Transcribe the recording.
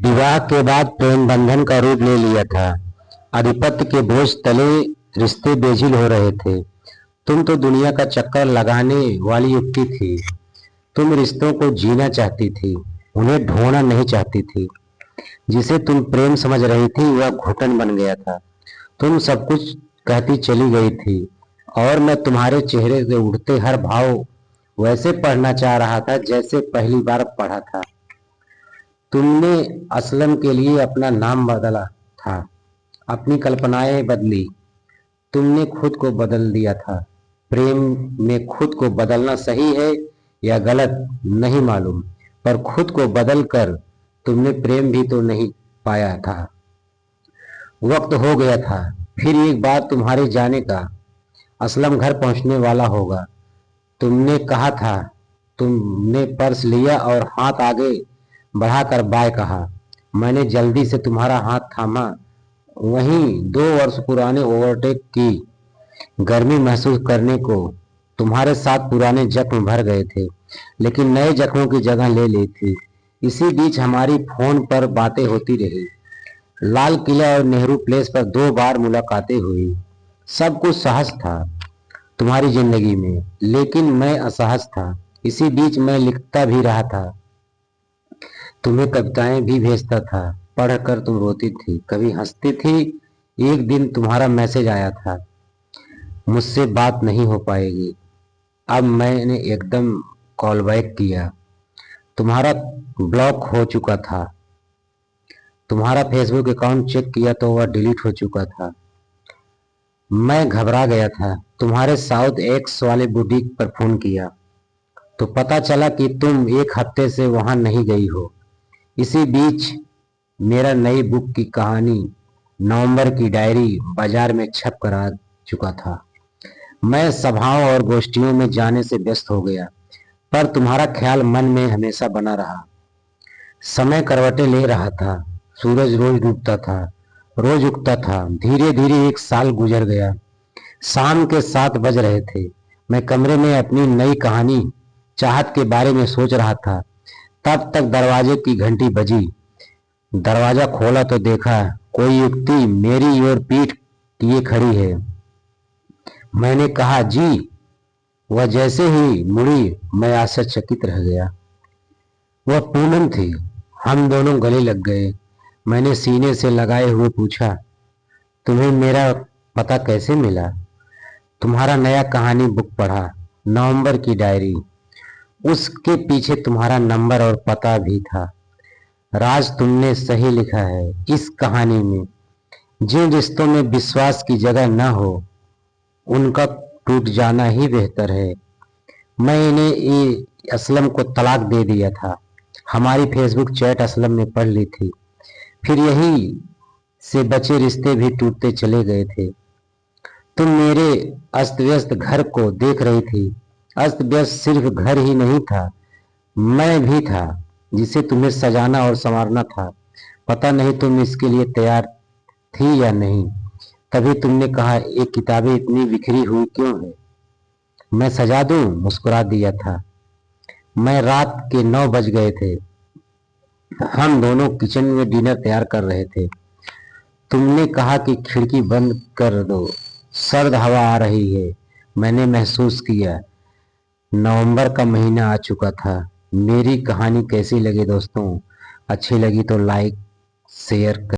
विवाह के बाद प्रेम बंधन का रूप ले लिया था। आधिपत्य के बोझ तले रिश्ते बेझिल हो रहे थे। तुम तो दुनिया का चक्कर लगाने वाली युक्ति थी। तुम रिश्तों को जीना चाहती थी, उन्हें ढोना नहीं चाहती थी। जिसे तुम प्रेम समझ रही थी वह घुटन बन गया था। तुम सब कुछ कहती चली गई थी और मैं तुम्हारे चेहरे से उठते हर भाव वैसे पढ़ना चाह रहा था जैसे पहली बार पढ़ा था। तुमने असलम के लिए अपना नाम बदला था, अपनी कल्पनाएं बदली, तुमने खुद को बदल दिया था। प्रेम में खुद को बदलना सही है या गलत नहीं मालूम, पर खुद को बदल कर तुमने प्रेम भी तो नहीं पाया था। वक्त हो गया था, फिर एक बार तुम्हारे जाने का। असलम घर पहुंचने वाला होगा। तुमने कहा था। तुमने पर्स लिया और हाथ आगे बढ़ाकर बाय कहा। मैंने जल्दी से तुम्हारा हाथ थामा। वहीं 2 वर्ष पुराने ओवरटेक की गर्मी महसूस करने को तुम्हारे साथ पुराने जख्म भर गए थे, लेकिन नए जख्मों की जगह ले ली थी। इसी बीच हमारी फोन पर बातें होती रही। लाल किला और नेहरू प्लेस पर 2 बार मुलाकातें हुई। सब कुछ सहज था तुम्हारी जिंदगी में, लेकिन मैं असहज था। इसी बीच मैं लिखता भी रहा था, तुम्हें कविताएं भी भेजता था। पढ़कर तुम रोती थी, कभी हंसती थी। एक दिन तुम्हारा मैसेज आया था, मुझसे बात नहीं हो पाएगी। अब मैंने एकदम कॉल बैक किया। तुम्हारा ब्लॉक हो चुका था। तुम्हारा फेसबुक अकाउंट चेक किया तो वह डिलीट हो चुका था। मैं घबरा गया था। तुम्हारे साउथ एक्स वाले बुटीक पर फोन किया तो पता चला कि तुम 1 हफ्ते से वहां नहीं गई हो। इसी बीच मेरा नई बुक की कहानी, नवंबर की डायरी बाजार में छप कर आ चुका था। मैं सभाओं और गोष्ठियों में जाने से व्यस्त हो गया, पर तुम्हारा ख्याल मन में हमेशा बना रहा। समय करवटें ले रहा था। सूरज रोज डूबता था, रोज उगता था। धीरे धीरे 1 साल गुजर गया। शाम के 7 बज रहे थे। मैं कमरे में अपनी नई कहानी चाहत के बारे में सोच रहा था। तब तक दरवाजे की घंटी बजी। दरवाजा खोला तो देखा कोई युवती मेरी ओर पीठ किए खड़ी है। मैंने कहा जी। वह जैसे ही मुड़ी मैं आश्चर्यचकित रह गया। वह पूनम थी। हम दोनों गले लग गए। मैंने सीने से लगाए हुए पूछा, तुम्हें मेरा पता कैसे मिला? तुम्हारा नया कहानी बुक पढ़ा, नवंबर की डायरी। उसके पीछे तुम्हारा नंबर और पता भी था। राज तुमने सही लिखा है इस कहानी में। जिन रिश्तों में विश्वास की जगह न हो उनका टूट जाना ही बेहतर है। मैंने असलम को तलाक दे दिया था। हमारी फेसबुक चैट असलम ने पढ़ ली थी। फिर यही से बचे रिश्ते भी टूटते चले गए थे। तुम मेरे अस्त व्यस्त घर को देख रही थी। अस्त व्यस्त सिर्फ घर ही नहीं था, मैं भी था, जिसे तुम्हें सजाना और संवारना था। पता नहीं तुम इसके लिए तैयार थी या नहीं। तभी तुमने कहा, ये किताबें इतनी बिखरी हुई क्यों है? मैं सजा दूं? मुस्कुरा दिया था। मैं रात के 9 बज गए थे। हम दोनों किचन में डिनर तैयार कर रहे थे। तुमने कहा कि खिड़की बंद कर दो, सर्द हवा आ रही है। मैंने महसूस किया नवंबर का महीना आ चुका था। मेरी कहानी कैसी लगी दोस्तों? अच्छी लगी तो लाइक शेयर